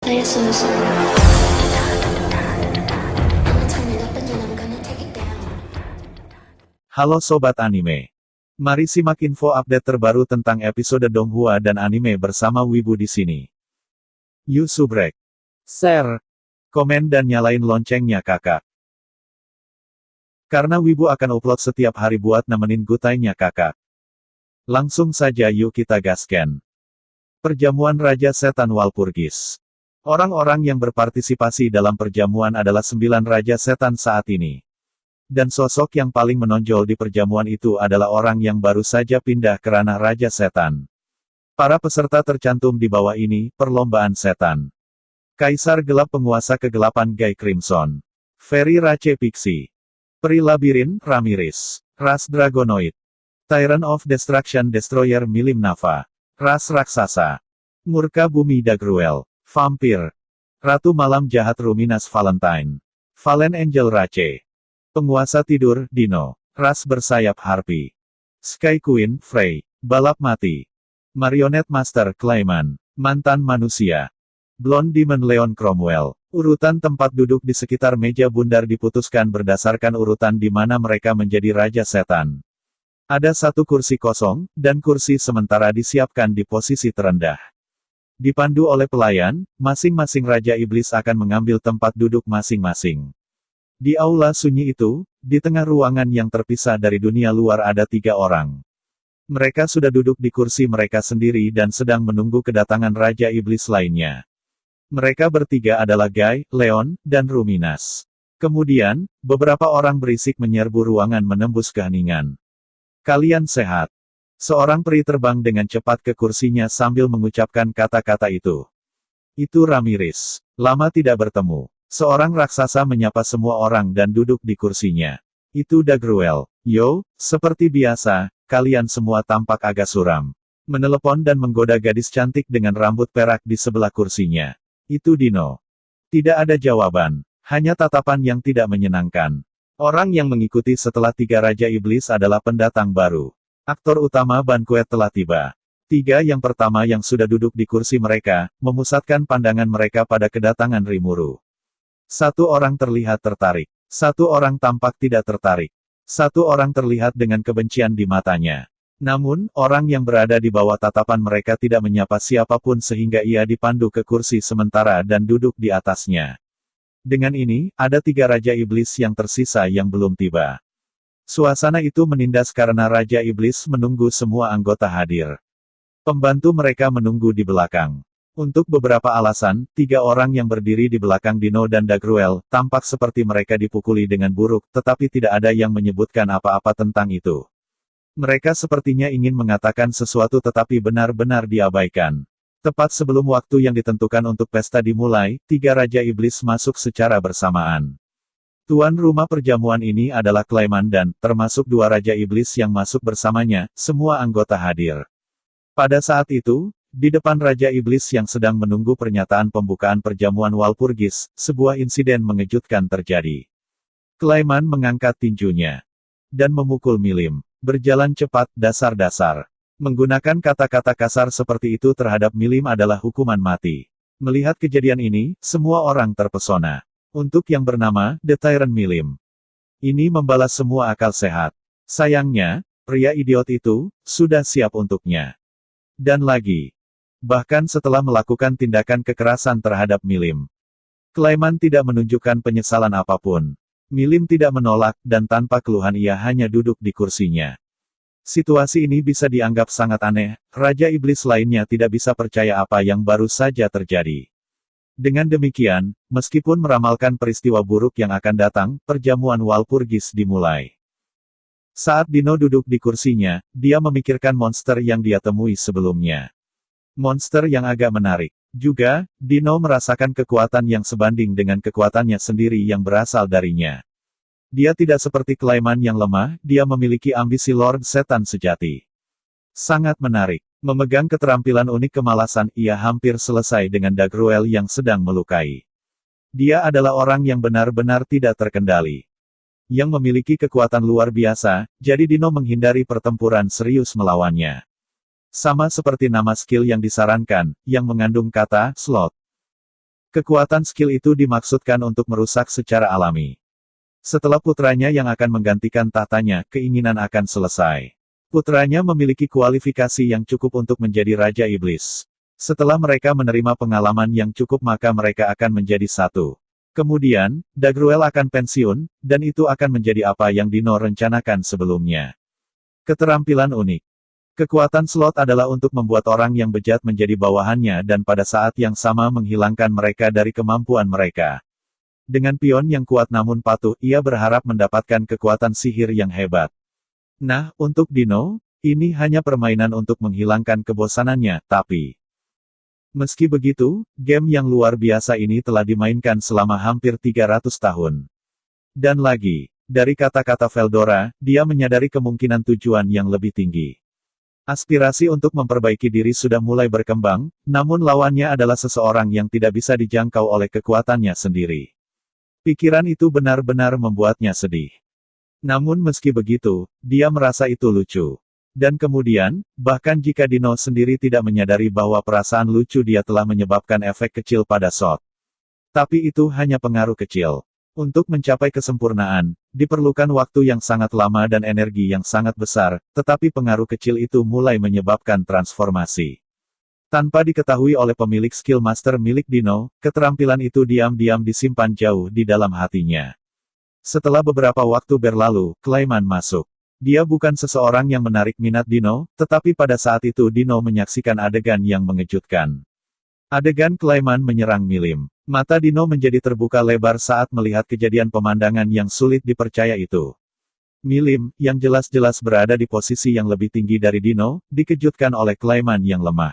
Pesos. Tell me nothing and I'm gonna take it down. Halo Sobat Anime. Mari simak info update terbaru tentang episode Donghua dan anime bersama Wibu di sini. Yuk subrek, share, komen dan nyalain loncengnya kakak. Karena Wibu akan upload setiap hari buat nemenin gutainya kakak. Langsung saja yuk kita gasken. Perjamuan Raja Setan Walpurgis. Orang-orang yang berpartisipasi dalam perjamuan adalah 9 Raja Setan saat ini. Dan sosok yang paling menonjol di perjamuan itu adalah orang yang baru saja pindah ke ranah Raja Setan. Para peserta tercantum di bawah ini, perlombaan setan. Kaisar Gelap Penguasa Kegelapan Guy Crimson. Fairy Rache Pixie. Peri Labirin, Ramirez. Ras Dragonoid. Tyrant of Destruction Destroyer Milim Nafa. Ras Raksasa. Murka Bumi Dagruel. Vampir. Ratu Malam Jahat Ruminas Valentine. Valen Angel Rache. Penguasa Tidur, Dino. Ras Bersayap Harpy. Sky Queen, Frey. Balap Mati. Marionette Master, Clayman. Mantan Manusia. Blonde Demon Leon Cromwell. Urutan tempat duduk di sekitar meja bundar diputuskan berdasarkan urutan di mana mereka menjadi Raja Setan. Ada satu kursi kosong, dan kursi sementara disiapkan di posisi terendah. Dipandu oleh pelayan, masing-masing Raja Iblis akan mengambil tempat duduk masing-masing. Di aula sunyi itu, di tengah ruangan yang terpisah dari dunia luar ada 3 orang. Mereka sudah duduk di kursi mereka sendiri dan sedang menunggu kedatangan Raja Iblis lainnya. Mereka bertiga adalah Guy, Leon, dan Ruminas. Kemudian, beberapa orang berisik menyerbu ruangan menembus keheningan. Kalian sehat? Seorang peri terbang dengan cepat ke kursinya sambil mengucapkan kata-kata itu. Itu Ramirez. Lama tidak bertemu. Seorang raksasa menyapa semua orang dan duduk di kursinya. Itu Dagruel. Yo, seperti biasa, kalian semua tampak agak suram. Menelepon dan menggoda gadis cantik dengan rambut perak di sebelah kursinya. Itu Dino. Tidak ada jawaban. Hanya tatapan yang tidak menyenangkan. Orang yang mengikuti setelah 3 Raja Iblis adalah pendatang baru. Aktor utama banquet telah tiba. 3 yang pertama yang sudah duduk di kursi mereka, memusatkan pandangan mereka pada kedatangan Rimuru. 1 orang terlihat tertarik. 1 orang tampak tidak tertarik. 1 orang terlihat dengan kebencian di matanya. Namun, orang yang berada di bawah tatapan mereka tidak menyapa siapapun sehingga ia dipandu ke kursi sementara dan duduk di atasnya. Dengan ini, ada 3 Raja Iblis yang tersisa yang belum tiba. Suasana itu menindas karena Raja Iblis menunggu semua anggota hadir. Pembantu mereka menunggu di belakang. Untuk beberapa alasan, 3 orang yang berdiri di belakang Dino dan Dagruel, tampak seperti mereka dipukuli dengan buruk, tetapi tidak ada yang menyebutkan apa-apa tentang itu. Mereka sepertinya ingin mengatakan sesuatu tetapi benar-benar diabaikan. Tepat sebelum waktu yang ditentukan untuk pesta dimulai, 3 Raja Iblis masuk secara bersamaan. Tuan rumah perjamuan ini adalah Clayman dan, termasuk 2 Raja Iblis yang masuk bersamanya, semua anggota hadir. Pada saat itu, di depan Raja Iblis yang sedang menunggu pernyataan pembukaan perjamuan Walpurgis, sebuah insiden mengejutkan terjadi. Clayman mengangkat tinjunya. Dan memukul Milim. Berjalan cepat, dasar-dasar. Menggunakan kata-kata kasar seperti itu terhadap Milim adalah hukuman mati. Melihat kejadian ini, semua orang terpesona. Untuk yang bernama, The Tyrant Milim. Ini membalas semua akal sehat. Sayangnya, pria idiot itu, sudah siap untuknya. Dan lagi. Bahkan setelah melakukan tindakan kekerasan terhadap Milim. Clayman tidak menunjukkan penyesalan apapun. Milim tidak menolak, dan tanpa keluhan ia hanya duduk di kursinya. Situasi ini bisa dianggap sangat aneh, Raja Iblis lainnya tidak bisa percaya apa yang baru saja terjadi. Dengan demikian, meskipun meramalkan peristiwa buruk yang akan datang, perjamuan Walpurgis dimulai. Saat Dino duduk di kursinya, dia memikirkan monster yang dia temui sebelumnya. Monster yang agak menarik. Juga, Dino merasakan kekuatan yang sebanding dengan kekuatannya sendiri yang berasal darinya. Dia tidak seperti Clayman yang lemah, dia memiliki ambisi Lord Setan sejati. Sangat menarik. Memegang keterampilan unik kemalasan, ia hampir selesai dengan Dagruel yang sedang melukai. Dia adalah orang yang benar-benar tidak terkendali. Yang memiliki kekuatan luar biasa, jadi Dino menghindari pertempuran serius melawannya. Sama seperti nama skill yang disarankan, yang mengandung kata, slot. Kekuatan skill itu dimaksudkan untuk merusak secara alami. Setelah putranya yang akan menggantikan tahtanya, keinginan akan selesai. Putranya memiliki kualifikasi yang cukup untuk menjadi Raja Iblis. Setelah mereka menerima pengalaman yang cukup maka mereka akan menjadi satu. Kemudian, Dagruel akan pensiun, dan itu akan menjadi apa yang Dino rencanakan sebelumnya. Keterampilan unik. Kekuatan slot adalah untuk membuat orang yang bejat menjadi bawahannya dan pada saat yang sama menghilangkan mereka dari kemampuan mereka. Dengan pion yang kuat namun patuh, ia berharap mendapatkan kekuatan sihir yang hebat. Nah, untuk Dino, ini hanya permainan untuk menghilangkan kebosanannya, tapi... Meski begitu, game yang luar biasa ini telah dimainkan selama hampir 300 tahun. Dan lagi, dari kata-kata Veldora, dia menyadari kemungkinan tujuan yang lebih tinggi. Aspirasi untuk memperbaiki diri sudah mulai berkembang, namun lawannya adalah seseorang yang tidak bisa dijangkau oleh kekuatannya sendiri. Pikiran itu benar-benar membuatnya sedih. Namun meski begitu, dia merasa itu lucu. Dan kemudian, bahkan jika Dino sendiri tidak menyadari bahwa perasaan lucu dia telah menyebabkan efek kecil pada shot. Tapi itu hanya pengaruh kecil. Untuk mencapai kesempurnaan, diperlukan waktu yang sangat lama dan energi yang sangat besar, tetapi pengaruh kecil itu mulai menyebabkan transformasi. Tanpa diketahui oleh pemilik skill master milik Dino, keterampilan itu diam-diam disimpan jauh di dalam hatinya. Setelah beberapa waktu berlalu, Clayman masuk. Dia bukan seseorang yang menarik minat Dino, tetapi pada saat itu Dino menyaksikan adegan yang mengejutkan. Adegan Clayman menyerang Milim. Mata Dino menjadi terbuka lebar saat melihat kejadian pemandangan yang sulit dipercaya itu. Milim, yang jelas-jelas berada di posisi yang lebih tinggi dari Dino, dikejutkan oleh Clayman yang lemah.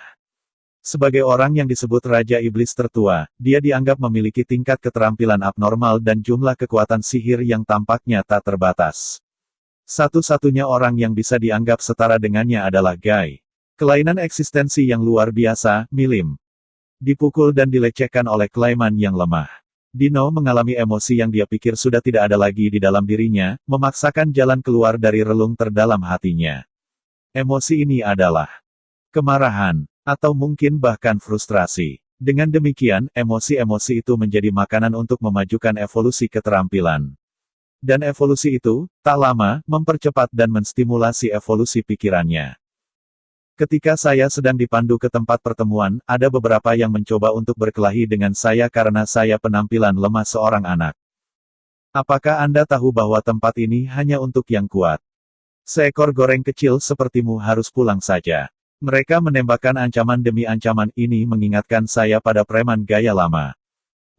Sebagai orang yang disebut Raja Iblis tertua, dia dianggap memiliki tingkat keterampilan abnormal dan jumlah kekuatan sihir yang tampaknya tak terbatas. Satu-satunya orang yang bisa dianggap setara dengannya adalah Guy. Kelainan eksistensi yang luar biasa, Milim. Dipukul dan dilecehkan oleh Clayman yang lemah. Dino mengalami emosi yang dia pikir sudah tidak ada lagi di dalam dirinya, memaksakan jalan keluar dari relung terdalam hatinya. Emosi ini adalah kemarahan, atau mungkin bahkan frustrasi. Dengan demikian, emosi-emosi itu menjadi makanan untuk memajukan evolusi keterampilan. Dan evolusi itu, tak lama, mempercepat dan menstimulasi evolusi pikirannya. Ketika saya sedang dipandu ke tempat pertemuan, ada beberapa yang mencoba untuk berkelahi dengan saya karena saya penampilan lemah seorang anak. Apakah Anda tahu bahwa tempat ini hanya untuk yang kuat? Seekor goreng kecil sepertimu harus pulang saja. Mereka menembakkan ancaman demi ancaman ini mengingatkan saya pada preman gaya lama.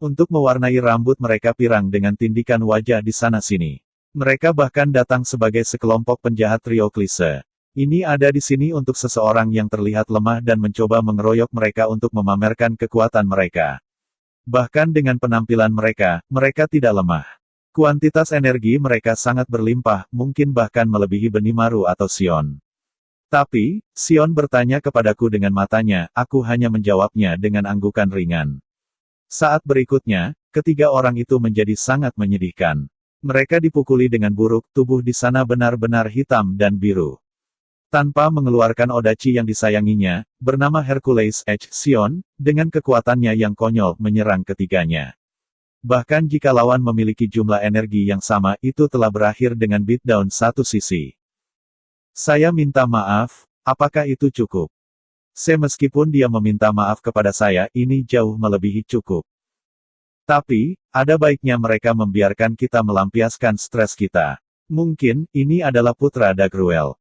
Untuk mewarnai rambut mereka pirang dengan tindikan wajah di sana-sini. Mereka bahkan datang sebagai sekelompok penjahat trio klise. Ini ada di sini untuk seseorang yang terlihat lemah dan mencoba mengeroyok mereka untuk memamerkan kekuatan mereka. Bahkan dengan penampilan mereka, mereka tidak lemah. Kuantitas energi mereka sangat berlimpah, mungkin bahkan melebihi Benimaru atau Sion. Tapi, Sion bertanya kepadaku dengan matanya, aku hanya menjawabnya dengan anggukan ringan. Saat berikutnya, ketiga orang itu menjadi sangat menyedihkan. Mereka dipukuli dengan buruk, tubuh di sana benar-benar hitam dan biru. Tanpa mengeluarkan odachi yang disayanginya, bernama Hercules H. Sion, dengan kekuatannya yang konyol menyerang ketiganya. Bahkan jika lawan memiliki jumlah energi yang sama, itu telah berakhir dengan beatdown satu sisi. Saya minta maaf, apakah itu cukup? Meskipun dia meminta maaf kepada saya, ini jauh melebihi cukup. Tapi, ada baiknya mereka membiarkan kita melampiaskan stres kita. Mungkin, ini adalah putra Dagruel.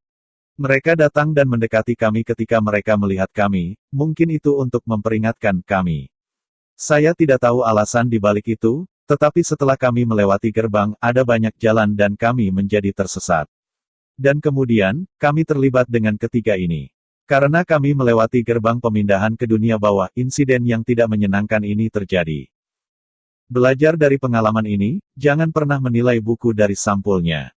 Mereka datang dan mendekati kami ketika mereka melihat kami, mungkin itu untuk memperingatkan kami. Saya tidak tahu alasan di balik itu, tetapi setelah kami melewati gerbang, ada banyak jalan dan kami menjadi tersesat. Dan kemudian, kami terlibat dengan ketiga ini. Karena kami melewati gerbang pemindahan ke dunia bawah, insiden yang tidak menyenangkan ini terjadi. Belajar dari pengalaman ini, jangan pernah menilai buku dari sampulnya.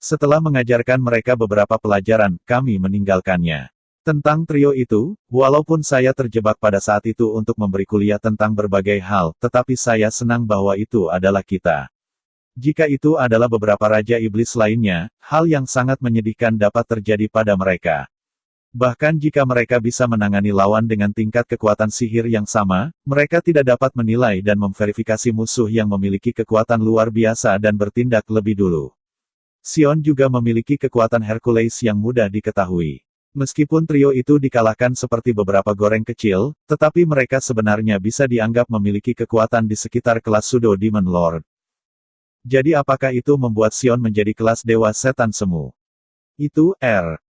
Setelah mengajarkan mereka beberapa pelajaran, kami meninggalkannya. Tentang trio itu, walaupun saya terjebak pada saat itu untuk memberi kuliah tentang berbagai hal, tetapi saya senang bahwa itu adalah kita. Jika itu adalah beberapa raja iblis lainnya, hal yang sangat menyedihkan dapat terjadi pada mereka. Bahkan jika mereka bisa menangani lawan dengan tingkat kekuatan sihir yang sama, mereka tidak dapat menilai dan memverifikasi musuh yang memiliki kekuatan luar biasa dan bertindak lebih dulu. Xion juga memiliki kekuatan Hercules yang mudah diketahui. Meskipun trio itu dikalahkan seperti beberapa goreng kecil, tetapi mereka sebenarnya bisa dianggap memiliki kekuatan di sekitar kelas Pseudo Demon Lord. Jadi apakah itu membuat Xion menjadi kelas Dewa Setan Semu? Itu,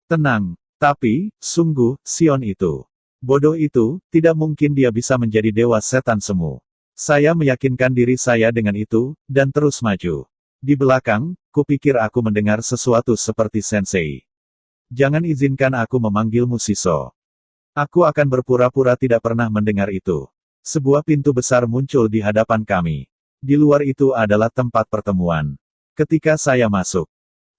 tenang. Tapi, sungguh, Xion itu. Bodoh itu, tidak mungkin dia bisa menjadi Dewa Setan Semu. Saya meyakinkan diri saya dengan itu, dan terus maju. Di belakang, kupikir aku mendengar sesuatu seperti sensei. Jangan izinkan aku memanggilmu Shiso. Aku akan berpura-pura tidak pernah mendengar itu. Sebuah pintu besar muncul di hadapan kami. Di luar itu adalah tempat pertemuan. Ketika saya masuk,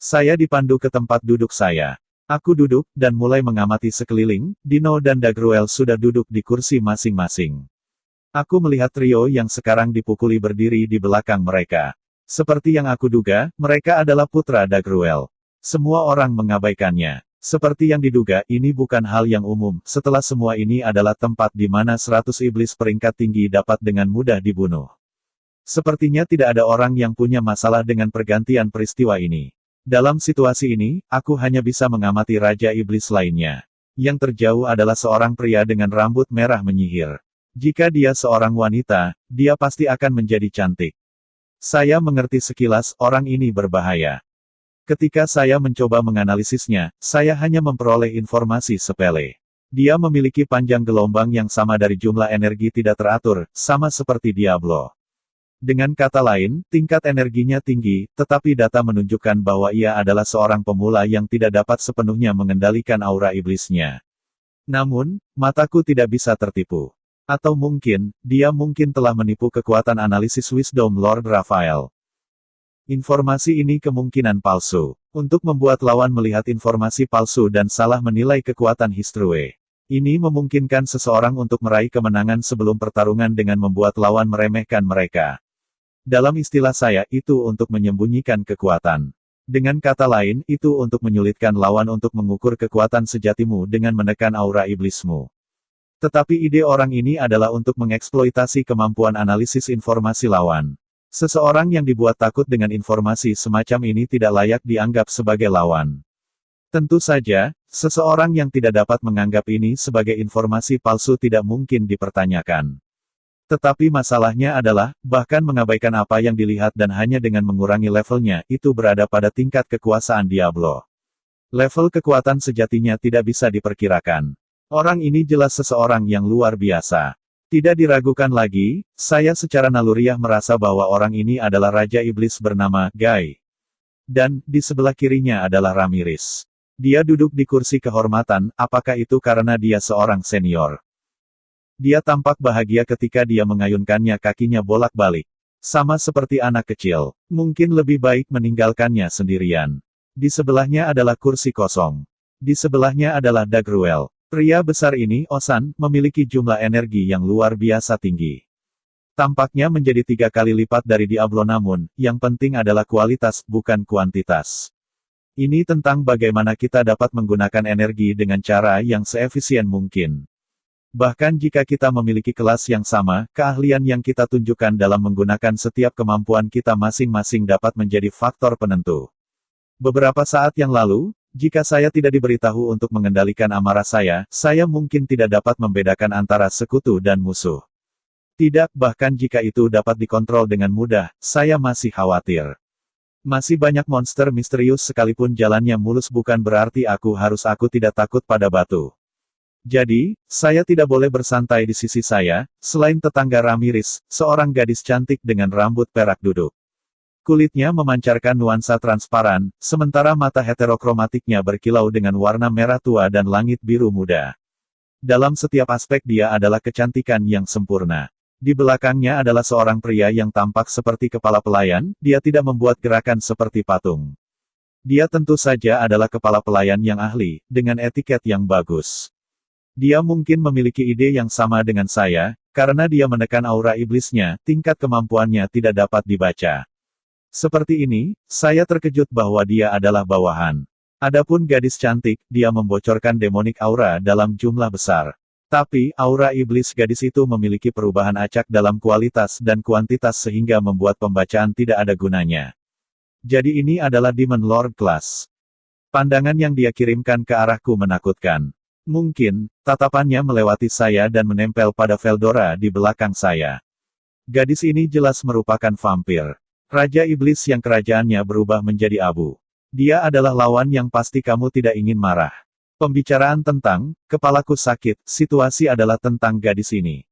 saya dipandu ke tempat duduk saya. Aku duduk, dan mulai mengamati sekeliling. Dino dan Dagruel sudah duduk di kursi masing-masing. Aku melihat trio yang sekarang dipukuli berdiri di belakang mereka. Seperti yang aku duga, mereka adalah putra Dagruel. Semua orang mengabaikannya. Seperti yang diduga, ini bukan hal yang umum. Setelah semua ini adalah tempat di mana 100 iblis peringkat tinggi dapat dengan mudah dibunuh. Sepertinya tidak ada orang yang punya masalah dengan pergantian peristiwa ini. Dalam situasi ini, aku hanya bisa mengamati Raja Iblis lainnya. Yang terjauh adalah seorang pria dengan rambut merah menyihir. Jika dia seorang wanita, dia pasti akan menjadi cantik. Saya mengerti sekilas, orang ini berbahaya. Ketika saya mencoba menganalisisnya, saya hanya memperoleh informasi sepele. Dia memiliki panjang gelombang yang sama dari jumlah energi tidak teratur, sama seperti Diablo. Dengan kata lain, tingkat energinya tinggi, tetapi data menunjukkan bahwa ia adalah seorang pemula yang tidak dapat sepenuhnya mengendalikan aura iblisnya. Namun, mataku tidak bisa tertipu. Atau mungkin, dia mungkin telah menipu kekuatan analisis Wisdom Lord Raphael. Informasi ini kemungkinan palsu. Untuk membuat lawan melihat informasi palsu dan salah menilai kekuatan Histrue. Ini memungkinkan seseorang untuk meraih kemenangan sebelum pertarungan dengan membuat lawan meremehkan mereka. Dalam istilah saya, itu untuk menyembunyikan kekuatan. Dengan kata lain, itu untuk menyulitkan lawan untuk mengukur kekuatan sejatimu dengan menekan aura iblismu. Tetapi ide orang ini adalah untuk mengeksploitasi kemampuan analisis informasi lawan. Seseorang yang dibuat takut dengan informasi semacam ini tidak layak dianggap sebagai lawan. Tentu saja, seseorang yang tidak dapat menganggap ini sebagai informasi palsu tidak mungkin dipertanyakan. Tetapi masalahnya adalah, bahkan mengabaikan apa yang dilihat dan hanya dengan mengurangi levelnya, itu berada pada tingkat kekuasaan Diablo. Level kekuatan sejatinya tidak bisa diperkirakan. Orang ini jelas seseorang yang luar biasa. Tidak diragukan lagi, saya secara naluriah merasa bahwa orang ini adalah Raja Iblis bernama Guy. Dan, di sebelah kirinya adalah Ramirez. Dia duduk di kursi kehormatan, apakah itu karena dia seorang senior? Dia tampak bahagia ketika dia mengayunkannya kakinya bolak-balik. Sama seperti anak kecil. Mungkin lebih baik meninggalkannya sendirian. Di sebelahnya adalah kursi kosong. Di sebelahnya adalah Dagruel. Pria besar ini, Osan, memiliki jumlah energi yang luar biasa tinggi. Tampaknya menjadi 3 kali lipat dari Diablo namun, yang penting adalah kualitas, bukan kuantitas. Ini tentang bagaimana kita dapat menggunakan energi dengan cara yang seefisien mungkin. Bahkan jika kita memiliki kelas yang sama, keahlian yang kita tunjukkan dalam menggunakan setiap kemampuan kita masing-masing dapat menjadi faktor penentu. Beberapa saat yang lalu, jika saya tidak diberitahu untuk mengendalikan amarah saya mungkin tidak dapat membedakan antara sekutu dan musuh. Tidak, bahkan jika itu dapat dikontrol dengan mudah, saya masih khawatir. Masih banyak monster misterius sekalipun jalannya mulus bukan berarti aku tidak takut pada batu. Jadi, saya tidak boleh bersantai di sisi saya, selain tetangga Ramirez, seorang gadis cantik dengan rambut perak duduk. Kulitnya memancarkan nuansa transparan, sementara mata heterokromatiknya berkilau dengan warna merah tua dan langit biru muda. Dalam setiap aspek dia adalah kecantikan yang sempurna. Di belakangnya adalah seorang pria yang tampak seperti kepala pelayan, dia tidak membuat gerakan seperti patung. Dia tentu saja adalah kepala pelayan yang ahli, dengan etiket yang bagus. Dia mungkin memiliki ide yang sama dengan saya, karena dia menekan aura iblisnya, tingkat kemampuannya tidak dapat dibaca. Seperti ini, saya terkejut bahwa dia adalah bawahan. Adapun gadis cantik, dia membocorkan demonic aura dalam jumlah besar. Tapi, aura iblis gadis itu memiliki perubahan acak dalam kualitas dan kuantitas sehingga membuat pembacaan tidak ada gunanya. Jadi ini adalah Demon Lord Class. Pandangan yang dia kirimkan ke arahku menakutkan. Mungkin, tatapannya melewati saya dan menempel pada Veldora di belakang saya. Gadis ini jelas merupakan vampir. Raja iblis yang kerajaannya berubah menjadi abu. Dia adalah lawan yang pasti kamu tidak ingin marah. Pembicaraan tentang, kepalaku sakit, situasi adalah tentang gadis ini.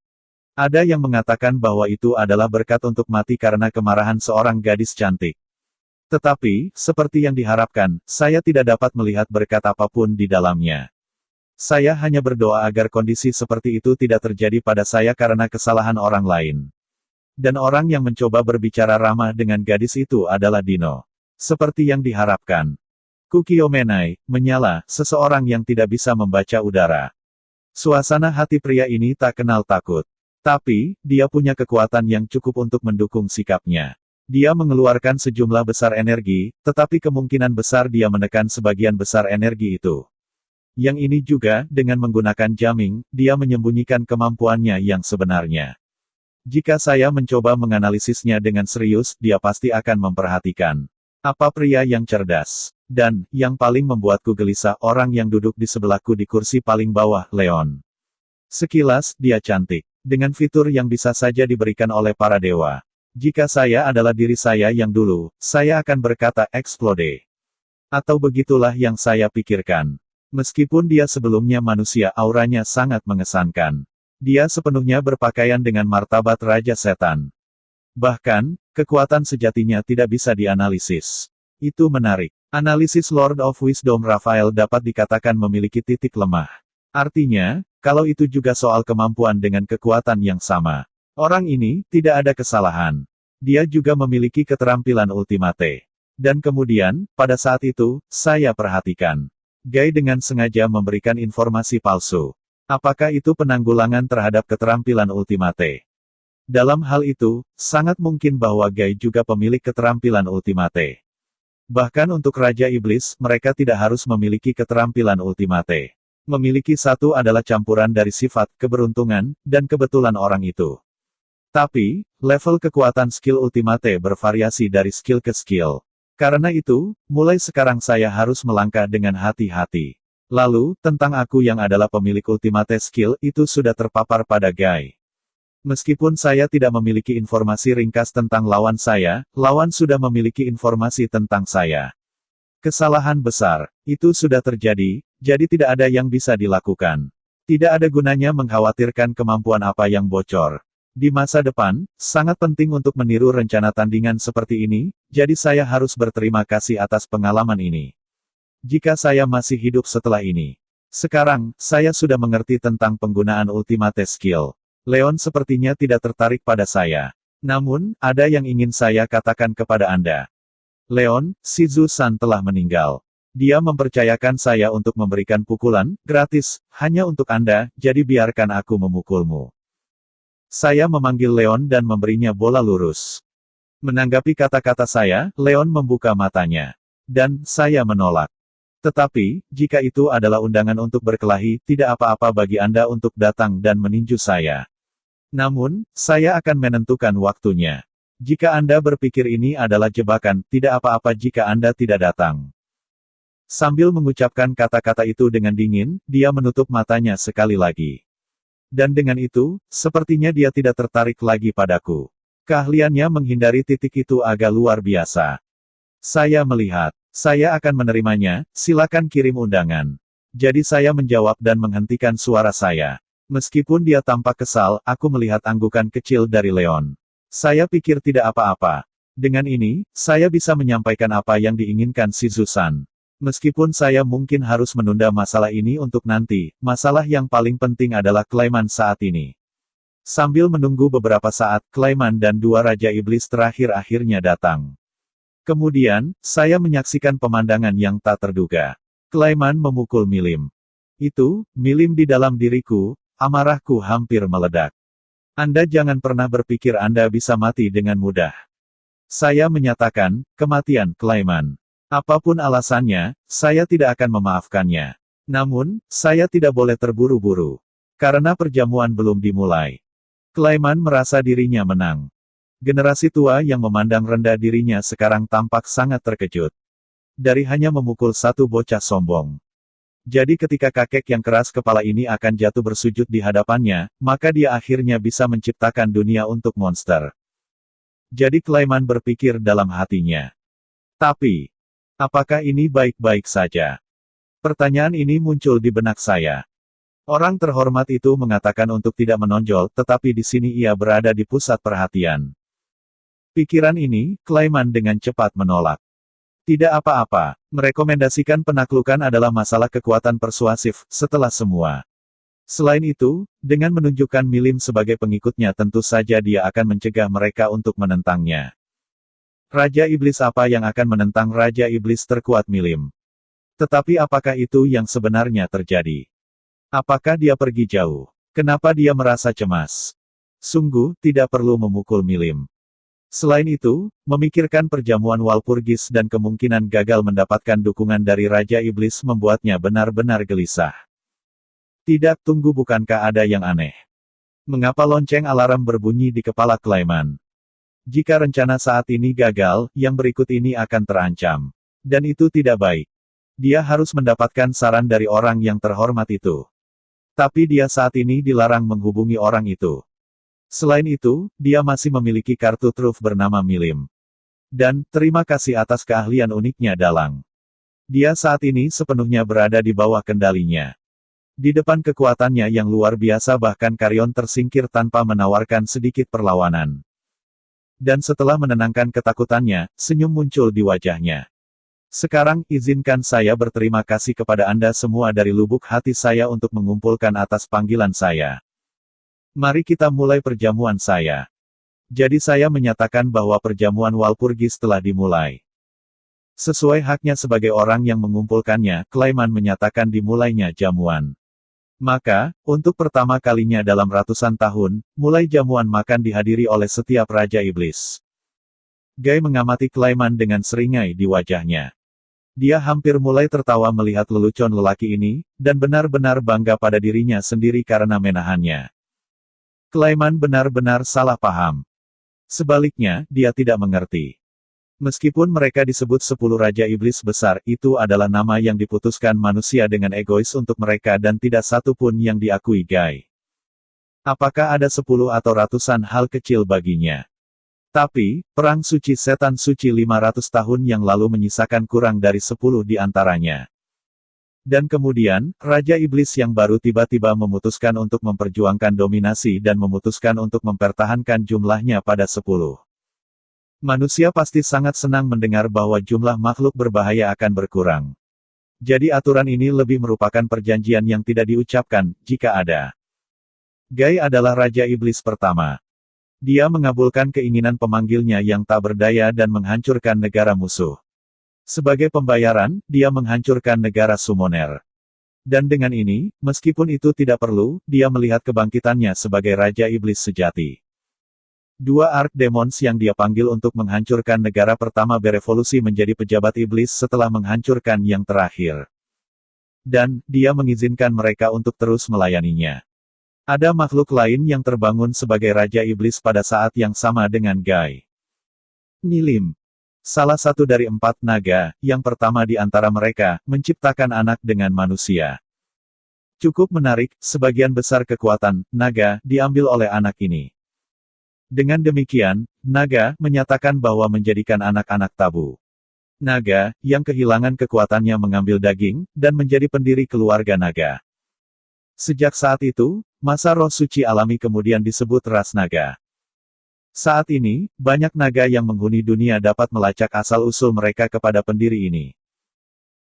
Ada yang mengatakan bahwa itu adalah berkat untuk mati karena kemarahan seorang gadis cantik. Tetapi, seperti yang diharapkan, saya tidak dapat melihat berkat apapun di dalamnya. Saya hanya berdoa agar kondisi seperti itu tidak terjadi pada saya karena kesalahan orang lain. Dan orang yang mencoba berbicara ramah dengan gadis itu adalah Dino. Seperti yang diharapkan. Kukiomenai, menyala, seseorang yang tidak bisa membaca udara. Suasana hati pria ini tak kenal takut. Tapi, dia punya kekuatan yang cukup untuk mendukung sikapnya. Dia mengeluarkan sejumlah besar energi, tetapi kemungkinan besar dia menekan sebagian besar energi itu. Yang ini juga, dengan menggunakan jamming, dia menyembunyikan kemampuannya yang sebenarnya. Jika saya mencoba menganalisisnya dengan serius, dia pasti akan memperhatikan. Apa pria yang cerdas? Dan, yang paling membuatku gelisah orang yang duduk di sebelahku di kursi paling bawah, Leon. Sekilas, dia cantik. Dengan fitur yang bisa saja diberikan oleh para dewa. Jika saya adalah diri saya yang dulu, saya akan berkata explode. Atau begitulah yang saya pikirkan. Meskipun dia sebelumnya manusia, auranya sangat mengesankan. Dia sepenuhnya berpakaian dengan martabat Raja Setan. Bahkan, kekuatan sejatinya tidak bisa dianalisis. Itu menarik. Analisis Lord of Wisdom Raphael dapat dikatakan memiliki titik lemah. Artinya, kalau itu juga soal kemampuan dengan kekuatan yang sama. Orang ini, tidak ada kesalahan. Dia juga memiliki keterampilan ultimate. Dan kemudian, pada saat itu, saya perhatikan. Guy dengan sengaja memberikan informasi palsu. Apakah itu penanggulangan terhadap keterampilan ultimate? Dalam hal itu, sangat mungkin bahwa Guy juga pemilik keterampilan ultimate. Bahkan untuk Raja Iblis, mereka tidak harus memiliki keterampilan ultimate. Memiliki satu adalah campuran dari sifat, keberuntungan, dan kebetulan orang itu. Tapi, level kekuatan skill ultimate bervariasi dari skill ke skill. Karena itu, mulai sekarang saya harus melangkah dengan hati-hati. Lalu, tentang aku yang adalah pemilik ultimate skill, itu sudah terpapar pada Guy. Meskipun saya tidak memiliki informasi ringkas tentang lawan sudah memiliki informasi tentang saya. Kesalahan besar, itu sudah terjadi, jadi tidak ada yang bisa dilakukan. Tidak ada gunanya mengkhawatirkan kemampuan apa yang bocor. Di masa depan, sangat penting untuk meniru rencana tandingan seperti ini, jadi saya harus berterima kasih atas pengalaman ini. Jika saya masih hidup setelah ini. Sekarang, saya sudah mengerti tentang penggunaan ultimate skill. Leon sepertinya tidak tertarik pada saya. Namun, ada yang ingin saya katakan kepada Anda. Leon, Shizu-san telah meninggal. Dia mempercayakan saya untuk memberikan pukulan, gratis, hanya untuk Anda, jadi biarkan aku memukulmu. Saya memanggil Leon dan memberinya bola lurus. Menanggapi kata-kata saya, Leon membuka matanya. Dan, saya menolak. Tetapi, jika itu adalah undangan untuk berkelahi, tidak apa-apa bagi Anda untuk datang dan meninju saya. Namun, saya akan menentukan waktunya. Jika Anda berpikir ini adalah jebakan, tidak apa-apa jika Anda tidak datang. Sambil mengucapkan kata-kata itu dengan dingin, dia menutup matanya sekali lagi. Dan dengan itu, sepertinya dia tidak tertarik lagi padaku. Keahliannya menghindari titik itu agak luar biasa. Saya melihat. Saya akan menerimanya, silakan kirim undangan. Jadi saya menjawab dan menghentikan suara saya. Meskipun dia tampak kesal, aku melihat anggukan kecil dari Leon. Saya pikir tidak apa-apa. Dengan ini, saya bisa menyampaikan apa yang diinginkan Shizu-san. Meskipun saya mungkin harus menunda masalah ini untuk nanti, masalah yang paling penting adalah Clayman saat ini. Sambil menunggu beberapa saat, Clayman dan dua Raja Iblis terakhir akhirnya datang. Kemudian, saya menyaksikan pemandangan yang tak terduga. Clayman memukul Milim. Itu, Milim di dalam diriku, amarahku hampir meledak. Anda jangan pernah berpikir Anda bisa mati dengan mudah. Saya menyatakan, kematian Clayman. Apapun alasannya, saya tidak akan memaafkannya. Namun, saya tidak boleh terburu-buru. Karena perjamuan belum dimulai. Clayman merasa dirinya menang. Generasi tua yang memandang rendah dirinya sekarang tampak sangat terkejut. Dari hanya memukul satu bocah sombong. Jadi ketika kakek yang keras kepala ini akan jatuh bersujud di hadapannya, maka dia akhirnya bisa menciptakan dunia untuk monster. Jadi Clayman berpikir dalam hatinya. Tapi, apakah ini baik-baik saja? Pertanyaan ini muncul di benak saya. Orang terhormat itu mengatakan untuk tidak menonjol, tetapi di sini ia berada di pusat perhatian. Pikiran ini, Clayman dengan cepat menolak. Tidak apa-apa, merekomendasikan penaklukan adalah masalah kekuatan persuasif, setelah semua. Selain itu, dengan menunjukkan Milim sebagai pengikutnya tentu saja dia akan mencegah mereka untuk menentangnya. Raja Iblis apa yang akan menentang Raja Iblis terkuat Milim? Tetapi apakah itu yang sebenarnya terjadi? Apakah dia pergi jauh? Kenapa dia merasa cemas? Sungguh, tidak perlu memukul Milim. Selain itu, memikirkan perjamuan Walpurgis dan kemungkinan gagal mendapatkan dukungan dari Raja Iblis membuatnya benar-benar gelisah. Tidak, tunggu, bukankah ada yang aneh? Mengapa lonceng alarm berbunyi di kepala Clayman? Jika rencana saat ini gagal, yang berikut ini akan terancam. Dan itu tidak baik. Dia harus mendapatkan saran dari orang yang terhormat itu. Tapi dia saat ini dilarang menghubungi orang itu. Selain itu, dia masih memiliki kartu truf bernama Milim. Dan, terima kasih atas keahlian uniknya Dalang. Dia saat ini sepenuhnya berada di bawah kendalinya. Di depan kekuatannya yang luar biasa bahkan Karyon tersingkir tanpa menawarkan sedikit perlawanan. Dan setelah menenangkan ketakutannya, senyum muncul di wajahnya. Sekarang, izinkan saya berterima kasih kepada Anda semua dari lubuk hati saya untuk mengumpulkan atas panggilan saya. Mari kita mulai perjamuan saya. Jadi saya menyatakan bahwa perjamuan Walpurgis telah dimulai. Sesuai haknya sebagai orang yang mengumpulkannya, Clayman menyatakan dimulainya jamuan. Maka, untuk pertama kalinya dalam ratusan tahun, mulai jamuan makan dihadiri oleh setiap Raja Iblis. Guy mengamati Clayman dengan seringai di wajahnya. Dia hampir mulai tertawa melihat lelucon lelaki ini, dan benar-benar bangga pada dirinya sendiri karena menahannya. Clayman benar-benar salah paham. Sebaliknya, dia tidak mengerti. Meskipun mereka disebut 10 Raja Iblis besar, itu adalah nama yang diputuskan manusia dengan egois untuk mereka dan tidak satu pun yang diakui Guy. Apakah ada 10 atau ratusan hal kecil baginya? Tapi, perang suci setan suci 500 tahun yang lalu menyisakan kurang dari 10 di antaranya. Dan kemudian, Raja Iblis yang baru tiba-tiba memutuskan untuk memperjuangkan dominasi dan memutuskan untuk mempertahankan jumlahnya pada 10. Manusia pasti sangat senang mendengar bahwa jumlah makhluk berbahaya akan berkurang. Jadi aturan ini lebih merupakan perjanjian yang tidak diucapkan, jika ada. Guy adalah Raja Iblis pertama. Dia mengabulkan keinginan pemanggilnya yang tak berdaya dan menghancurkan negara musuh. Sebagai pembayaran, dia menghancurkan negara Summoner. Dan dengan ini, meskipun itu tidak perlu, dia melihat kebangkitannya sebagai Raja Iblis sejati. 2 Archdemons yang dia panggil untuk menghancurkan negara pertama berevolusi menjadi pejabat iblis setelah menghancurkan yang terakhir. Dan, dia mengizinkan mereka untuk terus melayaninya. Ada makhluk lain yang terbangun sebagai Raja Iblis pada saat yang sama dengan Guy. Milim. Salah satu dari 4 naga, yang pertama di antara mereka, menciptakan anak dengan manusia. Cukup menarik, sebagian besar kekuatan naga diambil oleh anak ini. Dengan demikian, naga menyatakan bahwa menjadikan anak-anak tabu. Naga, yang kehilangan kekuatannya mengambil daging, dan menjadi pendiri keluarga naga. Sejak saat itu, masa roh suci alami kemudian disebut ras naga. Saat ini, banyak naga yang menghuni dunia dapat melacak asal-usul mereka kepada pendiri ini.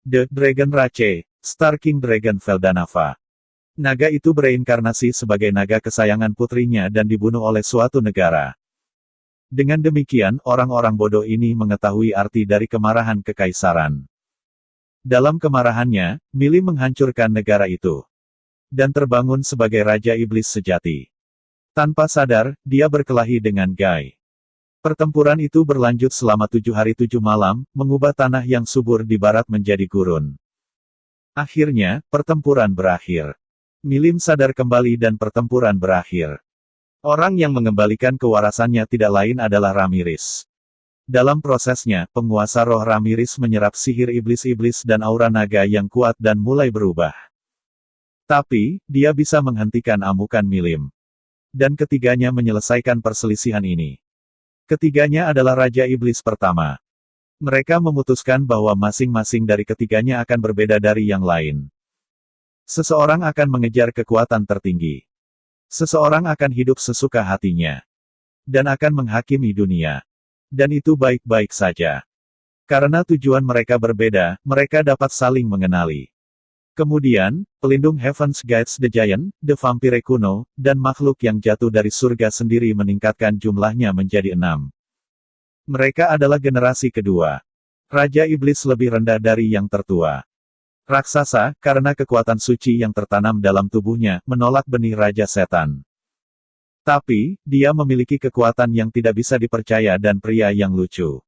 The Dragon Rache, Star King Dragon Veldanava. Naga itu bereinkarnasi sebagai naga kesayangan putrinya dan dibunuh oleh suatu negara. Dengan demikian, orang-orang bodoh ini mengetahui arti dari kemarahan kekaisaran. Dalam kemarahannya, Mili menghancurkan negara itu. Dan terbangun sebagai Raja Iblis sejati. Tanpa sadar, dia berkelahi dengan Guy. Pertempuran itu berlanjut selama 7 hari 7 malam, mengubah tanah yang subur di barat menjadi gurun. Akhirnya, pertempuran berakhir. Milim sadar kembali dan pertempuran berakhir. Orang yang mengembalikan kewarasannya tidak lain adalah Ramirez. Dalam prosesnya, penguasa roh Ramirez menyerap sihir iblis-iblis dan aura naga yang kuat dan mulai berubah. Tapi, dia bisa menghentikan amukan Milim. Dan ketiganya menyelesaikan perselisihan ini. Ketiganya adalah Raja Iblis pertama. Mereka memutuskan bahwa masing-masing dari ketiganya akan berbeda dari yang lain. Seseorang akan mengejar kekuatan tertinggi. Seseorang akan hidup sesuka hatinya. Dan akan menghakimi dunia. Dan itu baik-baik saja. Karena tujuan mereka berbeda, mereka dapat saling mengenali. Kemudian, pelindung Heaven's Gates the Giant, The Vampire kuno, dan makhluk yang jatuh dari surga sendiri meningkatkan jumlahnya menjadi 6. Mereka adalah generasi kedua. Raja Iblis lebih rendah dari yang tertua. Raksasa, karena kekuatan suci yang tertanam dalam tubuhnya, menolak benih Raja Setan. Tapi, dia memiliki kekuatan yang tidak bisa dipercaya dan pria yang lucu.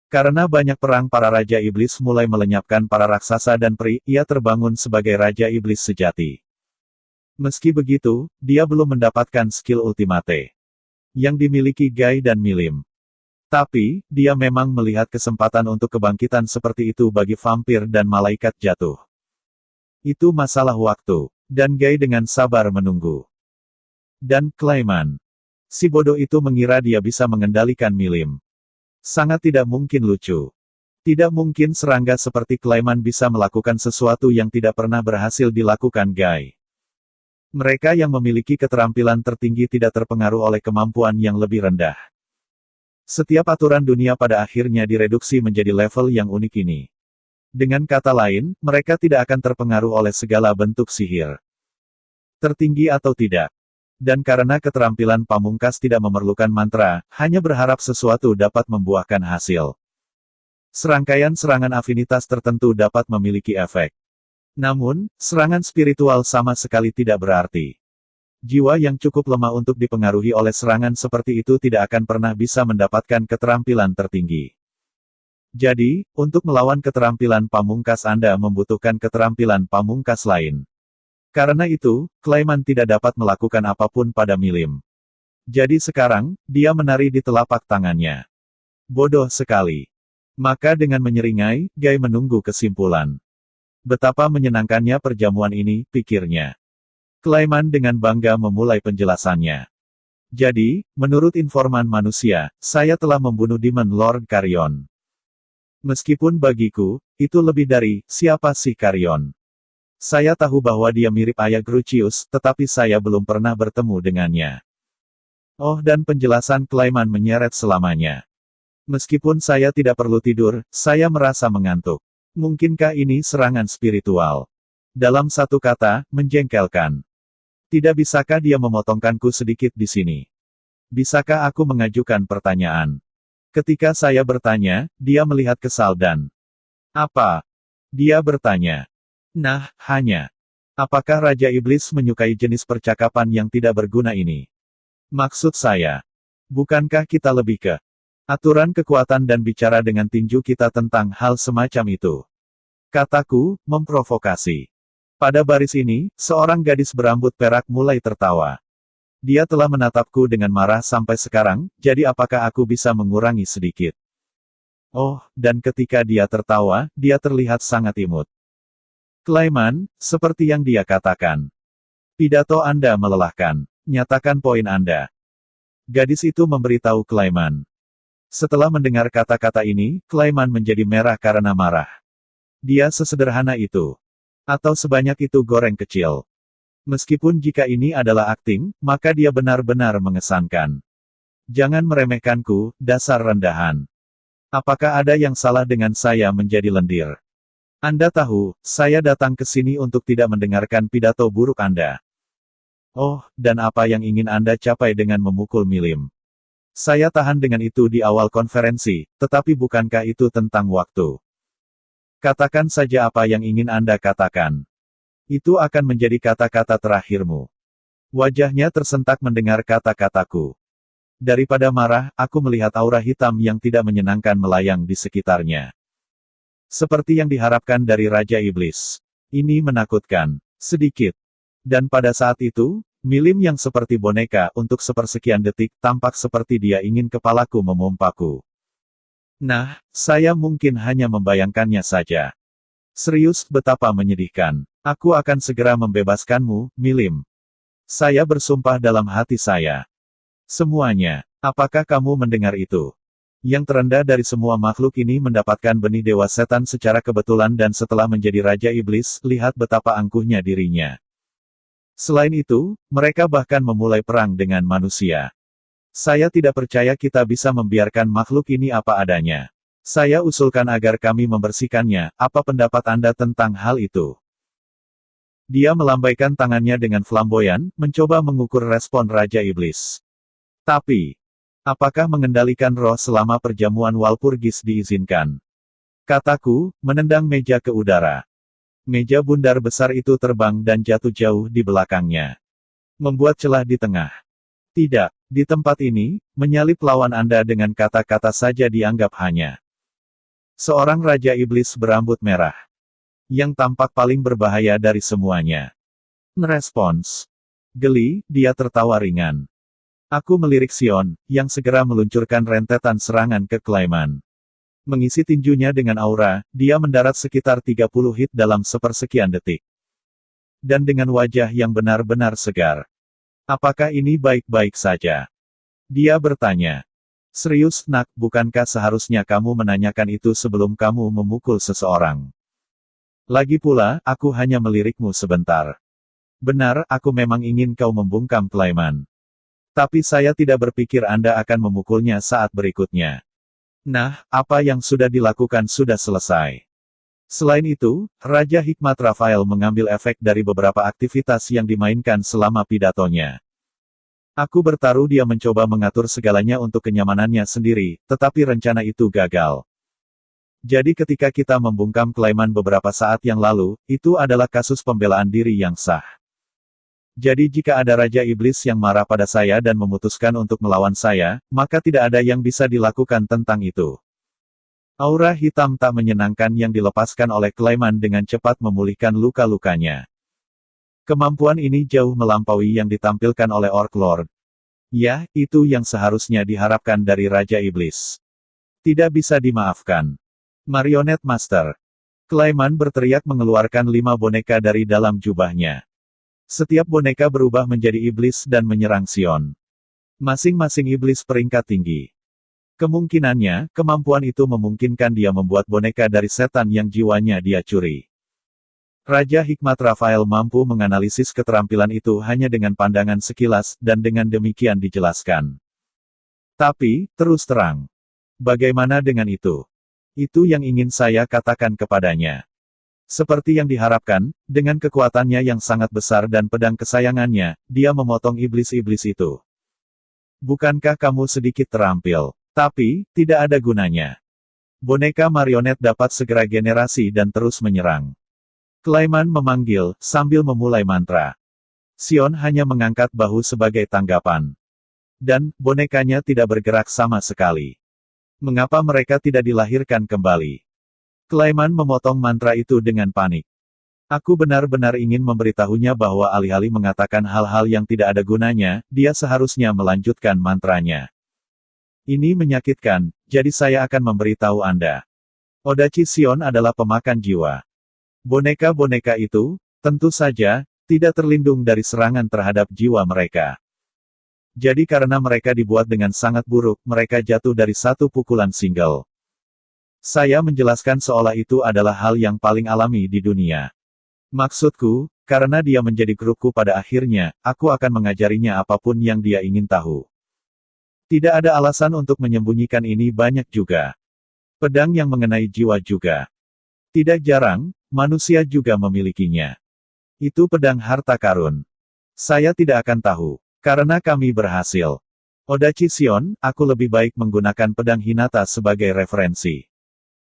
Karena banyak perang para Raja Iblis mulai melenyapkan para raksasa dan peri, ia terbangun sebagai Raja Iblis sejati. Meski begitu, dia belum mendapatkan skill ultimate yang dimiliki Guy dan Milim. Tapi, dia memang melihat kesempatan untuk kebangkitan seperti itu bagi vampir dan malaikat jatuh. Itu masalah waktu, dan Guy dengan sabar menunggu. Dan Clayman. Si bodoh itu mengira dia bisa mengendalikan Milim. Sangat tidak mungkin lucu. Tidak mungkin serangga seperti Clayman bisa melakukan sesuatu yang tidak pernah berhasil dilakukan Guy. Mereka yang memiliki keterampilan tertinggi tidak terpengaruh oleh kemampuan yang lebih rendah. Setiap aturan dunia pada akhirnya direduksi menjadi level yang unik ini. Dengan kata lain, mereka tidak akan terpengaruh oleh segala bentuk sihir. Tertinggi atau tidak. Dan karena keterampilan pamungkas tidak memerlukan mantra, hanya berharap sesuatu dapat membuahkan hasil. Serangkaian serangan afinitas tertentu dapat memiliki efek. Namun, serangan spiritual sama sekali tidak berarti. Jiwa yang cukup lemah untuk dipengaruhi oleh serangan seperti itu tidak akan pernah bisa mendapatkan keterampilan tertinggi. Jadi, untuk melawan keterampilan pamungkas Anda membutuhkan keterampilan pamungkas lain. Karena itu, Clayman tidak dapat melakukan apapun pada Milim. Jadi sekarang, dia menari di telapak tangannya. Bodoh sekali. Maka dengan menyeringai, Guy menunggu kesimpulan. Betapa menyenangkannya perjamuan ini, pikirnya. Clayman dengan bangga memulai penjelasannya. Jadi, menurut informan manusia, saya telah membunuh Demon Lord Carrion. Meskipun bagiku, itu lebih dari, siapa sih Carrion? Saya tahu bahwa dia mirip ayah Crucius, tetapi saya belum pernah bertemu dengannya. Oh, dan penjelasan Clayman menyeret selamanya. Meskipun saya tidak perlu tidur, saya merasa mengantuk. Mungkinkah ini serangan spiritual? Dalam satu kata, menjengkelkan. Tidak bisakah dia memotongkanku sedikit di sini? Bisakah aku mengajukan pertanyaan? Ketika saya bertanya, dia melihat kesal dan... Apa? Dia bertanya. Nah, hanya. Apakah Raja Iblis menyukai jenis percakapan yang tidak berguna ini? Maksud saya. Bukankah kita lebih ke aturan kekuatan dan bicara dengan tinju kita tentang hal semacam itu? Kataku, memprovokasi. Pada baris ini, seorang gadis berambut perak mulai tertawa. Dia telah menatapku dengan marah sampai sekarang, jadi apakah aku bisa mengurangi sedikit? Oh, dan ketika dia tertawa, dia terlihat sangat imut. Clayman, seperti yang dia katakan. Pidato Anda melelahkan. Nyatakan poin Anda. Gadis itu memberitahu Clayman. Setelah mendengar kata-kata ini, Clayman menjadi merah karena marah. Dia sesederhana itu. Atau sebanyak itu goreng kecil. Meskipun jika ini adalah akting, maka dia benar-benar mengesankan. Jangan meremehkanku, dasar rendahan. Apakah ada yang salah dengan saya menjadi lendir? Anda tahu, saya datang ke sini untuk tidak mendengarkan pidato buruk Anda. Oh, dan apa yang ingin Anda capai dengan memukul Milim? Saya tahan dengan itu di awal konferensi, tetapi bukankah itu tentang waktu? Katakan saja apa yang ingin Anda katakan. Itu akan menjadi kata-kata terakhirmu. Wajahnya tersentak mendengar kata-kataku. Daripada marah, aku melihat aura hitam yang tidak menyenangkan melayang di sekitarnya. Seperti yang diharapkan dari Raja Iblis. Ini menakutkan. Sedikit. Dan pada saat itu, Milim yang seperti boneka untuk sepersekian detik tampak seperti dia ingin kepalaku memompaku. Nah, saya mungkin hanya membayangkannya saja. Serius, betapa menyedihkan. Aku akan segera membebaskanmu, Milim. Saya bersumpah dalam hati saya. Semuanya. Apakah kamu mendengar itu? Yang terendah dari semua makhluk ini mendapatkan benih dewa setan secara kebetulan dan setelah menjadi Raja Iblis, lihat betapa angkuhnya dirinya. Selain itu, mereka bahkan memulai perang dengan manusia. Saya tidak percaya kita bisa membiarkan makhluk ini apa adanya. Saya usulkan agar kami membersihkannya, apa pendapat Anda tentang hal itu? Dia melambaikan tangannya dengan flamboyan, mencoba mengukur respon Raja Iblis. Tapi, apakah mengendalikan roh selama perjamuan Walpurgis diizinkan? Kataku, menendang meja ke udara. Meja bundar besar itu terbang dan jatuh jauh di belakangnya. Membuat celah di tengah. Tidak, di tempat ini, menyalip lawan Anda dengan kata-kata saja dianggap hanya. Seorang Raja Iblis berambut merah. Yang tampak paling berbahaya dari semuanya. Merespons. Geli, dia tertawa ringan. Aku melirik Sion, yang segera meluncurkan rentetan serangan ke Clayman. Mengisi tinjunya dengan aura, dia mendarat sekitar 30 hit dalam sepersekian detik. Dan dengan wajah yang benar-benar segar. Apakah ini baik-baik saja? Dia bertanya. Serius, Nak, bukankah seharusnya kamu menanyakan itu sebelum kamu memukul seseorang? Lagi pula, aku hanya melirikmu sebentar. Benar, aku memang ingin kau membungkam Clayman. Tapi saya tidak berpikir Anda akan memukulnya saat berikutnya. Nah, apa yang sudah dilakukan sudah selesai. Selain itu, Raja Hikmat Raphael mengambil efek dari beberapa aktivitas yang dimainkan selama pidatonya. Aku bertaruh dia mencoba mengatur segalanya untuk kenyamanannya sendiri, tetapi rencana itu gagal. Jadi ketika kita membungkam Clayman beberapa saat yang lalu, itu adalah kasus pembelaan diri yang sah. Jadi jika ada Raja Iblis yang marah pada saya dan memutuskan untuk melawan saya, maka tidak ada yang bisa dilakukan tentang itu. Aura hitam tak menyenangkan yang dilepaskan oleh Clayman dengan cepat memulihkan luka-lukanya. Kemampuan ini jauh melampaui yang ditampilkan oleh Orc Lord. Ya, itu yang seharusnya diharapkan dari Raja Iblis. Tidak bisa dimaafkan. Marionette Master. Clayman berteriak mengeluarkan 5 boneka dari dalam jubahnya. Setiap boneka berubah menjadi iblis dan menyerang Sion. Masing-masing iblis peringkat tinggi. Kemungkinannya, kemampuan itu memungkinkan dia membuat boneka dari setan yang jiwanya dia curi. Raja Hikmat Raphael mampu menganalisis keterampilan itu hanya dengan pandangan sekilas, dan dengan demikian dijelaskan. Tapi, terus terang. Bagaimana dengan itu? Itu yang ingin saya katakan kepadanya. Seperti yang diharapkan, dengan kekuatannya yang sangat besar dan pedang kesayangannya, dia memotong iblis-iblis itu. Bukankah kamu sedikit terampil? Tapi, tidak ada gunanya. Boneka marionet dapat segera generasi dan terus menyerang. Clayman memanggil, sambil memulai mantra. Sion hanya mengangkat bahu sebagai tanggapan. Dan, bonekanya tidak bergerak sama sekali. Mengapa mereka tidak dilahirkan kembali? Clayman memotong mantra itu dengan panik. Aku benar-benar ingin memberitahunya bahwa alih-alih mengatakan hal-hal yang tidak ada gunanya, dia seharusnya melanjutkan mantranya. Ini menyakitkan, jadi saya akan memberitahu Anda. Odachi Sion adalah pemakan jiwa. Boneka-boneka itu, tentu saja, tidak terlindung dari serangan terhadap jiwa mereka. Jadi karena mereka dibuat dengan sangat buruk, mereka jatuh dari satu pukulan single. Saya menjelaskan seolah itu adalah hal yang paling alami di dunia. Maksudku, karena dia menjadi kruku pada akhirnya, aku akan mengajarinya apapun yang dia ingin tahu. Tidak ada alasan untuk menyembunyikan ini banyak juga. Pedang yang mengenai jiwa juga. Tidak jarang, manusia juga memilikinya. Itu pedang harta karun. Saya tidak akan tahu, karena kami berhasil. Odachi Sion, aku lebih baik menggunakan pedang Hinata sebagai referensi.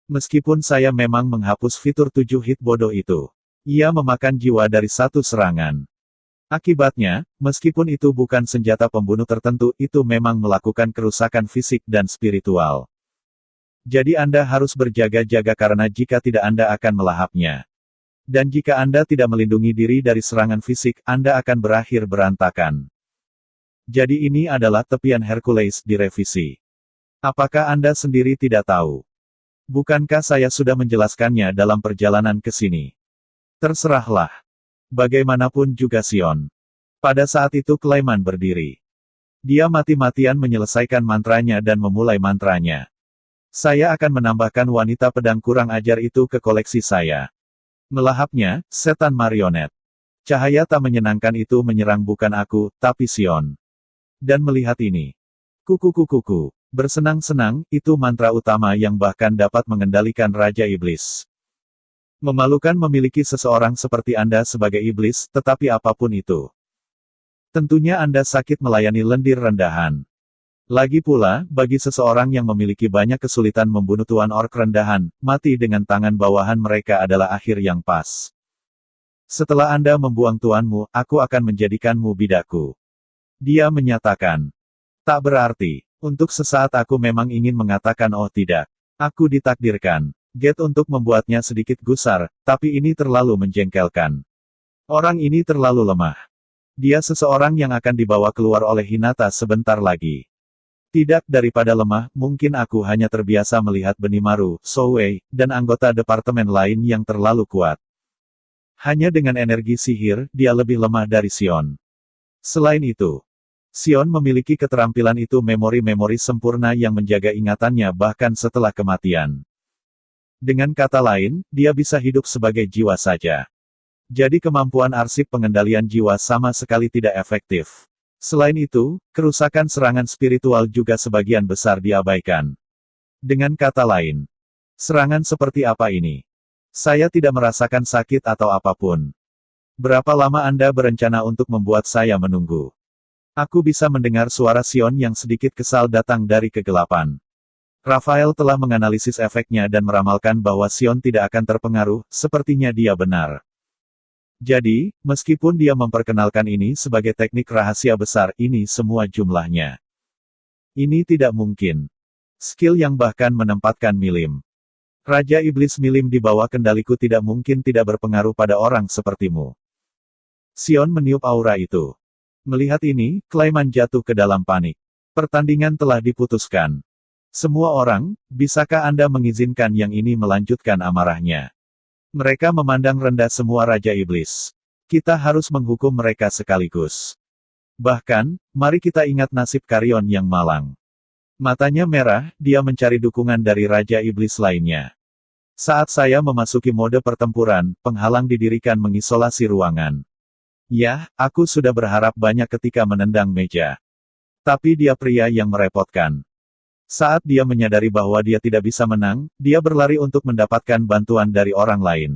Meskipun saya memang menghapus fitur 7 hit bodoh itu. Ia memakan jiwa dari satu serangan. Akibatnya, meskipun itu bukan senjata pembunuh tertentu, itu memang melakukan kerusakan fisik dan spiritual. Jadi Anda harus berjaga-jaga karena jika tidak Anda akan melahapnya. Dan jika Anda tidak melindungi diri dari serangan fisik, Anda akan berakhir berantakan. Jadi ini adalah tepian Hercules direvisi. Apakah Anda sendiri tidak tahu? Bukankah saya sudah menjelaskannya dalam perjalanan ke sini? Terserahlah. Bagaimanapun juga Sion. Pada saat itu Clayman berdiri. Dia mati-matian menyelesaikan mantranya dan memulai mantranya. Saya akan menambahkan wanita pedang kurang ajar itu ke koleksi saya. Melahapnya, setan marionet. Cahaya tak menyenangkan itu menyerang bukan aku, tapi Sion. Dan melihat ini. Kuku. Bersenang-senang, itu mantra utama yang bahkan dapat mengendalikan Raja Iblis. Memalukan memiliki seseorang seperti Anda sebagai iblis, tetapi apapun itu. Tentunya Anda sakit melayani lendir rendahan. Lagi pula, bagi seseorang yang memiliki banyak kesulitan membunuh tuan orc rendahan, mati dengan tangan bawahan mereka adalah akhir yang pas. Setelah Anda membuang tuanmu, aku akan menjadikanmu bidaku. Dia menyatakan. Tak berarti. Untuk sesaat aku memang ingin mengatakan oh tidak. Aku ditakdirkan. Get untuk membuatnya sedikit gusar, tapi ini terlalu menjengkelkan. Orang ini terlalu lemah. Dia seseorang yang akan dibawa keluar oleh Hinata sebentar lagi. Tidak daripada lemah, mungkin aku hanya terbiasa melihat Benimaru, Souwei, dan anggota departemen lain yang terlalu kuat. Hanya dengan energi sihir, dia lebih lemah dari Sion. Selain itu, Sion memiliki keterampilan itu memori-memori sempurna yang menjaga ingatannya bahkan setelah kematian. Dengan kata lain, dia bisa hidup sebagai jiwa saja. Jadi kemampuan arsip pengendalian jiwa sama sekali tidak efektif. Selain itu, kerusakan serangan spiritual juga sebagian besar diabaikan. Dengan kata lain, serangan seperti apa ini? Saya tidak merasakan sakit atau apapun. Berapa lama Anda berencana untuk membuat saya menunggu? Aku bisa mendengar suara Sion yang sedikit kesal datang dari kegelapan. Rafael telah menganalisis efeknya dan meramalkan bahwa Sion tidak akan terpengaruh, sepertinya dia benar. Jadi, meskipun dia memperkenalkan ini sebagai teknik rahasia besar, ini semua jumlahnya. Ini tidak mungkin. Skill yang bahkan menempatkan Milim. Raja Iblis Milim di bawah kendaliku tidak mungkin tidak berpengaruh pada orang sepertimu. Sion meniup aura itu. Melihat ini, Clayman jatuh ke dalam panik. Pertandingan telah diputuskan. Semua orang, bisakah Anda mengizinkan yang ini melanjutkan amarahnya? Mereka memandang rendah semua Raja Iblis. Kita harus menghukum mereka sekaligus. Bahkan, mari kita ingat nasib Carrion yang malang. Matanya merah, dia mencari dukungan dari Raja Iblis lainnya. Saat saya memasuki mode pertempuran, penghalang didirikan mengisolasi ruangan. Ya, aku sudah berharap banyak ketika menendang meja. Tapi dia pria yang merepotkan. Saat dia menyadari bahwa dia tidak bisa menang, dia berlari untuk mendapatkan bantuan dari orang lain.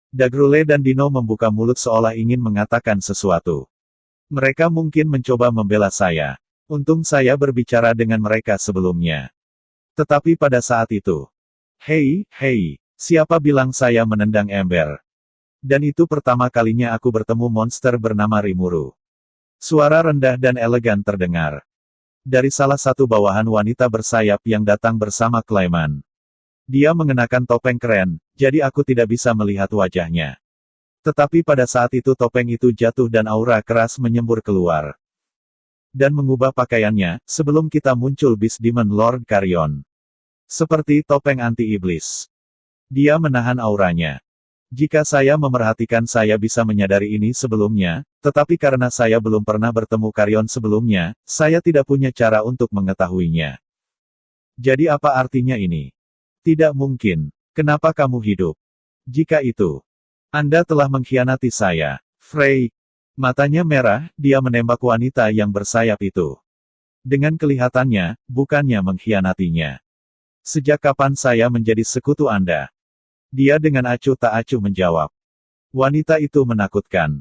Dagrule dan Dino membuka mulut seolah ingin mengatakan sesuatu. Mereka mungkin mencoba membela saya. Untung saya berbicara dengan mereka sebelumnya. Tetapi pada saat itu, hei, siapa bilang saya menendang ember? Dan itu pertama kalinya aku bertemu monster bernama Rimuru. Suara rendah dan elegan terdengar. Dari salah satu bawahan wanita bersayap yang datang bersama Clayman. Dia mengenakan topeng keren, jadi aku tidak bisa melihat wajahnya. Tetapi pada saat itu topeng itu jatuh dan aura keras menyembur keluar. Dan mengubah pakaiannya, sebelum kita muncul Beast Demon Lord Carrion. Seperti topeng anti-iblis. Dia menahan auranya. Jika saya memerhatikan saya bisa menyadari ini sebelumnya, tetapi karena saya belum pernah bertemu Carrion sebelumnya, saya tidak punya cara untuk mengetahuinya. Jadi apa artinya ini? Tidak mungkin. Kenapa kamu hidup? Jika itu, Anda telah mengkhianati saya. Frey. Matanya merah, dia menembak wanita yang bersayap itu. Dengan kelihatannya, bukannya mengkhianatinya. Sejak kapan saya menjadi sekutu Anda? Dia dengan acuh tak acuh menjawab. Wanita itu menakutkan.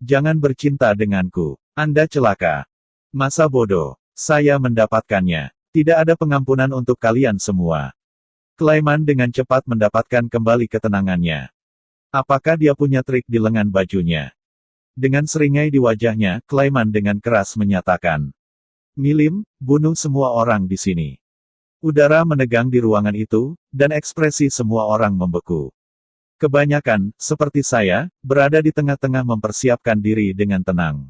Jangan bercinta denganku. Anda celaka. Masa bodoh. Saya mendapatkannya. Tidak ada pengampunan untuk kalian semua. Clayman dengan cepat mendapatkan kembali ketenangannya. Apakah dia punya trik di lengan bajunya? Dengan seringai di wajahnya, Klaiman dengan keras menyatakan, "Milim, bunuh semua orang di sini." Udara menegang di ruangan itu, dan ekspresi semua orang membeku. Kebanyakan, seperti saya, berada di tengah-tengah mempersiapkan diri dengan tenang.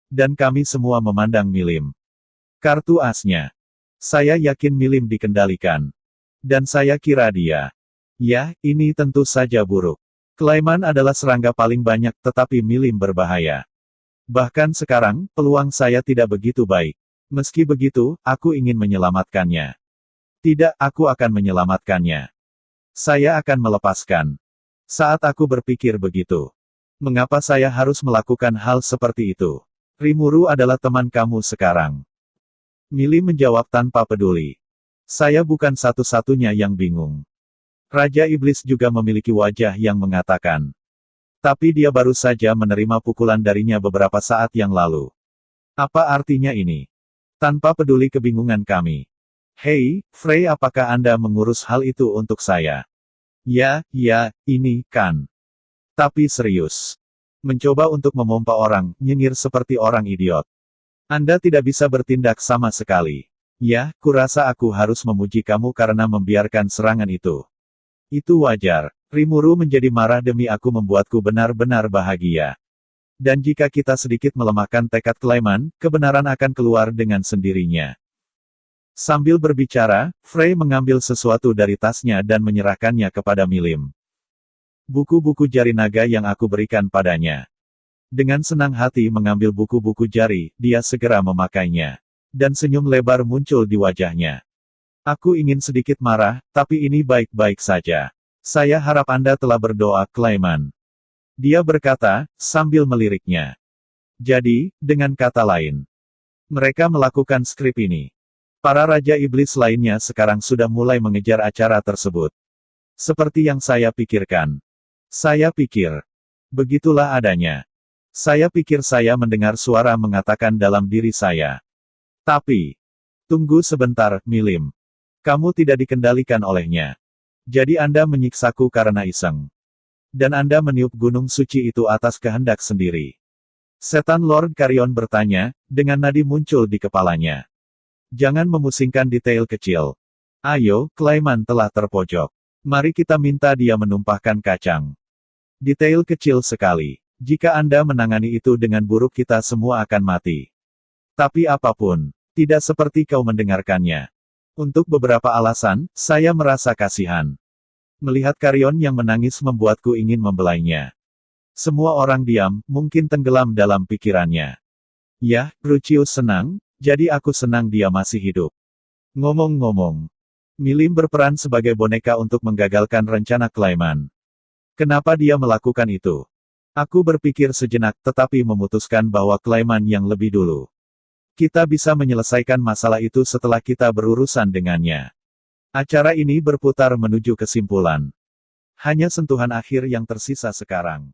Dan kami semua memandang Milim. Kartu asnya. Saya yakin Milim dikendalikan. Dan saya kira dia. Ya, ini tentu saja buruk. Klaiman adalah serangga paling banyak, tetapi Milim berbahaya. Bahkan sekarang, peluang saya tidak begitu baik. Meski begitu, aku ingin menyelamatkannya. Tidak, aku akan menyelamatkannya. Saya akan melepaskan. Saat aku berpikir begitu. Mengapa saya harus melakukan hal seperti itu? Rimuru adalah teman kamu sekarang. Milim menjawab tanpa peduli. Saya bukan satu-satunya yang bingung. Raja Iblis juga memiliki wajah yang mengatakan. Tapi dia baru saja menerima pukulan darinya beberapa saat yang lalu. Apa artinya ini? Tanpa peduli kebingungan kami. Hei, Frey, apakah Anda mengurus hal itu untuk saya? Ya, ini, kan. Tapi serius. Mencoba untuk memompa orang, nyengir seperti orang idiot. Anda tidak bisa bertindak sama sekali. Ya, kurasa aku harus memuji kamu karena membiarkan serangan itu. Itu wajar. Rimuru menjadi marah demi aku membuatku benar-benar bahagia. Dan jika kita sedikit melemahkan tekad Klaiman, kebenaran akan keluar dengan sendirinya. Sambil berbicara, Frey mengambil sesuatu dari tasnya dan menyerahkannya kepada Milim. Buku-buku jari naga yang aku berikan padanya. Dengan senang hati mengambil buku-buku jari, dia segera memakainya. Dan senyum lebar muncul di wajahnya. Aku ingin sedikit marah, tapi ini baik-baik saja. Saya harap Anda telah berdoa, Klaiman. Dia berkata, sambil meliriknya. Jadi, dengan kata lain, mereka melakukan skrip ini. Para Raja Iblis lainnya sekarang sudah mulai mengejar acara tersebut. Seperti yang saya pikirkan. Saya pikir. Begitulah adanya. Saya pikir saya mendengar suara mengatakan dalam diri saya. Tapi, tunggu sebentar, Milim. Kamu tidak dikendalikan olehnya. Jadi Anda menyiksaku karena iseng. Dan Anda meniup gunung suci itu atas kehendak sendiri. Setan Lord Carrion bertanya, dengan nadi muncul di kepalanya. Jangan memusingkan detail kecil. Ayo, Klaiman telah terpojok. Mari kita minta dia menumpahkan kacang. Detail kecil sekali. Jika Anda menangani itu dengan buruk kita semua akan mati. Tapi apapun, tidak seperti kau mendengarkannya. Untuk beberapa alasan, saya merasa kasihan. Melihat Carrion yang menangis membuatku ingin membelainya. Semua orang diam, mungkin tenggelam dalam pikirannya. Yah, Crucius senang, jadi aku senang dia masih hidup. Ngomong-ngomong, Milim berperan sebagai boneka untuk menggagalkan rencana Klaiman. Kenapa dia melakukan itu? Aku berpikir sejenak tetapi memutuskan bahwa Klaiman yang lebih dulu. Kita bisa menyelesaikan masalah itu setelah kita berurusan dengannya. Acara ini berputar menuju kesimpulan. Hanya sentuhan akhir yang tersisa sekarang.